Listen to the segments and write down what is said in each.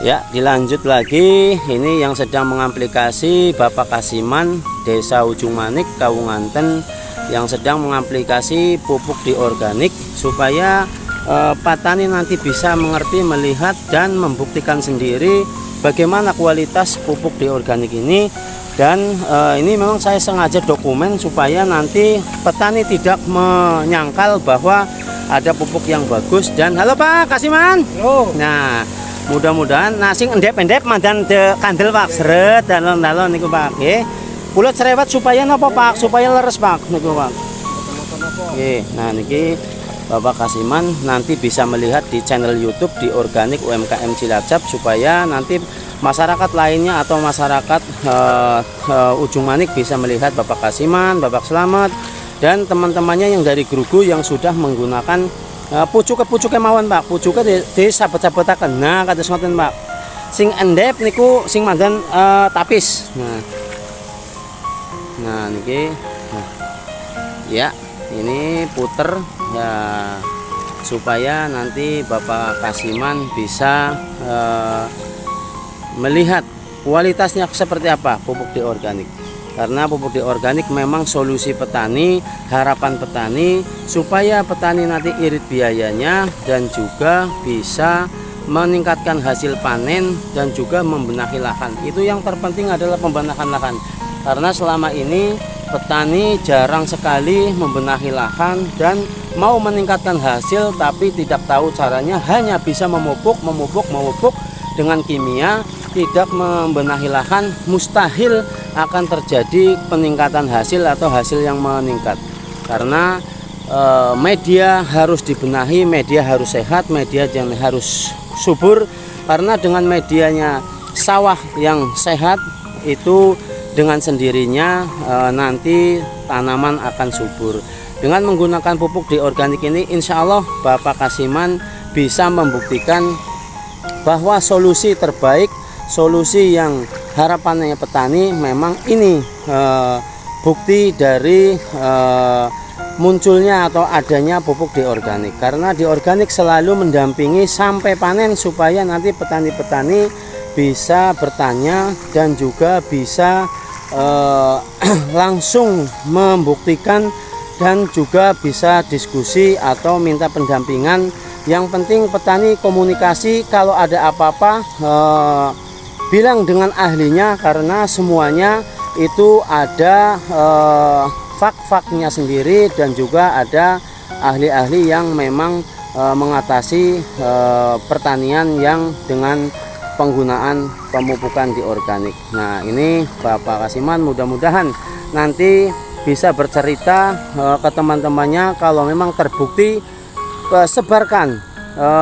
Ya, dilanjut lagi. Ini yang sedang mengaplikasi Bapak Kasiman, Desa Ujung Manik, Kawunganten, yang sedang mengaplikasi pupuk di organik supaya petani nanti bisa mengerti, melihat dan membuktikan sendiri bagaimana kualitas pupuk di organik ini. Dan ini memang saya sengaja dokumen supaya nanti petani tidak menyangkal bahwa ada pupuk yang bagus. Dan halo Pak Kasiman. Nah, mudah-mudahan nasi endep-endep mandan de kandel Pak, seret dalon-dalon niku Pak. Nggih. Kula cerewet supaya napa Pak? Supaya leres Pak niku Pak. Nggih. Nah niki Bapak Kasiman nanti bisa melihat di channel YouTube di Organik UMKM Cilacap, supaya nanti masyarakat lainnya atau masyarakat Ujung Manik bisa melihat Bapak Kasiman, Bapak Slamet, dan teman-temannya yang dari Grugu yang sudah menggunakan pucuk mawon Pak, pucuke di sabet-sabetaken. Nah kados ngoten Pak, sing endep niku sing mandan tapis. Nah niki ya ini puter ya, supaya nanti Bapak Kasiman bisa melihat kualitasnya seperti apa pupuk di organik. Karena pupuk di organik memang solusi petani, harapan petani, supaya petani nanti irit biayanya dan juga bisa meningkatkan hasil panen dan juga membenahi lahan. Itu yang terpenting adalah pembenahan lahan. Karena selama ini petani jarang sekali membenahi lahan dan mau meningkatkan hasil tapi tidak tahu caranya, hanya bisa memupuk dengan kimia, tidak membenahi lahan. Mustahil akan terjadi peningkatan hasil atau hasil yang meningkat. Karena media harus dibenahi, media harus sehat, media jangan harus subur. Karena dengan medianya sawah yang sehat itu dengan sendirinya nanti tanaman akan subur. Dengan menggunakan pupuk di organik ini, insya Allah Bapak Kasiman bisa membuktikan bahwa solusi terbaik, solusi yang harapannya petani, memang ini bukti dari munculnya atau adanya pupuk di organik. Karena di organik selalu mendampingi sampai panen, supaya nanti petani-petani bisa bertanya dan juga bisa langsung membuktikan dan juga bisa diskusi atau minta pendampingan. Yang penting petani komunikasi, kalau ada apa-apa bilang dengan ahlinya, karena semuanya itu ada fak-faknya sendiri dan juga ada ahli-ahli yang memang mengatasi pertanian yang dengan penggunaan pemupukan di organik. Nah ini Bapak Kasiman mudah-mudahan nanti bisa bercerita ke teman-temannya, kalau memang terbukti sebarkan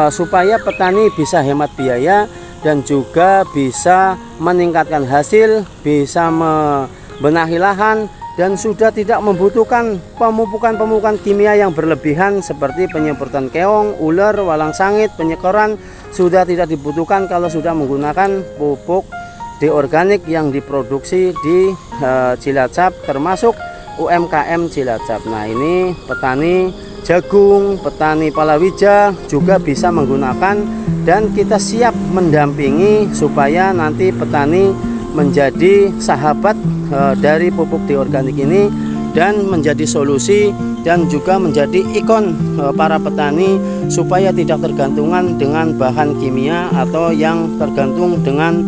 supaya petani bisa hemat biaya dan juga bisa meningkatkan hasil, bisa membenahi lahan, dan sudah tidak membutuhkan pemupukan kimia yang berlebihan seperti penyemprotan keong, ular, walang sangit, penyekoran. Sudah tidak dibutuhkan kalau sudah menggunakan pupuk di organik yang diproduksi di Cilacap, termasuk UMKM Cilacap. Nah ini petani jagung, petani palawija juga bisa menggunakan, dan kita siap mendampingi supaya nanti petani menjadi sahabat dari pupuk di organik ini dan menjadi solusi dan juga menjadi ikon para petani, supaya tidak tergantungan dengan bahan kimia atau yang tergantung dengan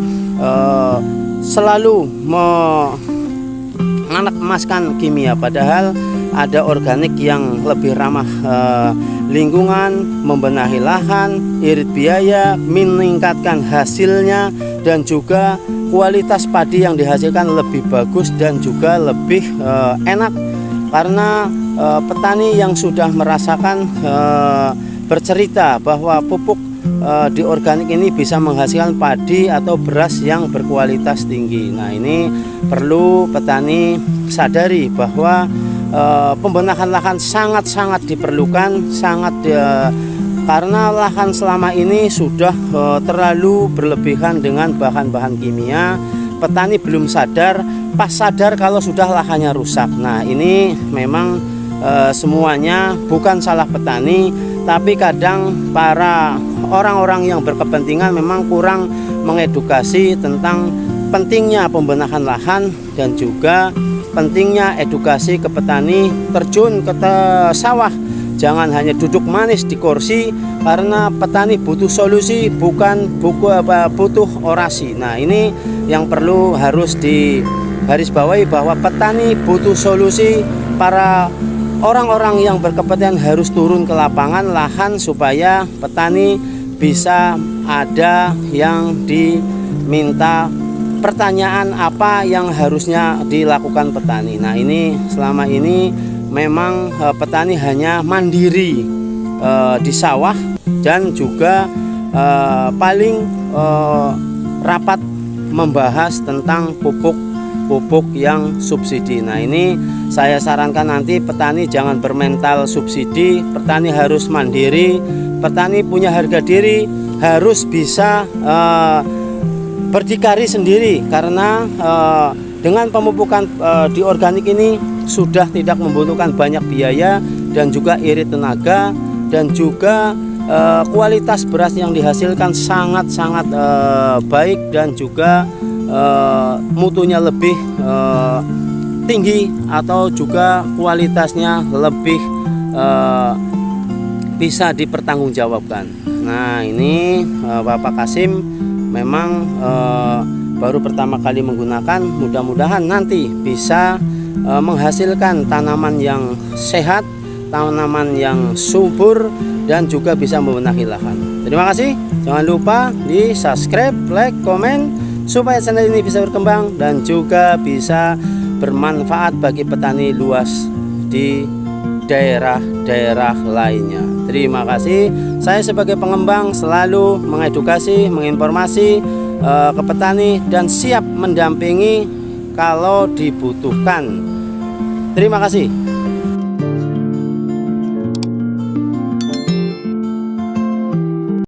selalu menganak emaskan kimia. Padahal ada organik yang lebih ramah lingkungan, membenahi lahan, irit biaya, meningkatkan hasilnya, dan juga kualitas padi yang dihasilkan lebih bagus dan juga lebih enak. Karena petani yang sudah merasakan bercerita bahwa pupuk di organik ini bisa menghasilkan padi atau beras yang berkualitas tinggi. Nah ini perlu petani sadari bahwa pembenahan lahan sangat-sangat diperlukan, karena lahan selama ini sudah terlalu berlebihan dengan bahan-bahan kimia. Petani belum sadar, pas sadar kalau sudah lahannya rusak. Nah ini memang semuanya bukan salah petani, tapi kadang para orang-orang yang berkepentingan memang kurang mengedukasi tentang pentingnya pembenahan lahan dan juga pentingnya edukasi ke petani terjun ke sawah. Jangan hanya duduk manis di kursi, karena petani butuh solusi, bukan butuh orasi. Nah, ini yang perlu harus digarisbawahi, bahwa petani butuh solusi. Para orang-orang yang berkepentingan harus turun ke lapangan lahan supaya petani bisa ada yang diminta pertanyaan apa yang harusnya dilakukan petani. Nah, ini selama ini memang petani hanya mandiri di sawah dan juga paling rapat membahas tentang pupuk yang subsidi. Nah, ini saya sarankan nanti petani jangan bermental subsidi, petani harus mandiri, petani punya harga diri, harus bisa berdikari sendiri, karena dengan pemupukan di organik ini sudah tidak membutuhkan banyak biaya dan juga irit tenaga, dan juga kualitas beras yang dihasilkan sangat-sangat baik dan juga mutunya lebih tinggi atau juga kualitasnya lebih bisa dipertanggungjawabkan. Nah, ini Bapak Kasim memang baru pertama kali menggunakan, mudah-mudahan nanti bisa menghasilkan tanaman yang sehat, tanaman yang subur, dan juga bisa membenahi lahan. Terima kasih. Jangan lupa di subscribe, like, komen, supaya channel ini bisa berkembang dan juga bisa bermanfaat bagi petani luas di daerah-daerah lainnya. Terima kasih. Saya sebagai pengembang selalu mengedukasi, menginformasi ke petani dan siap mendampingi kalau dibutuhkan. Terima kasih.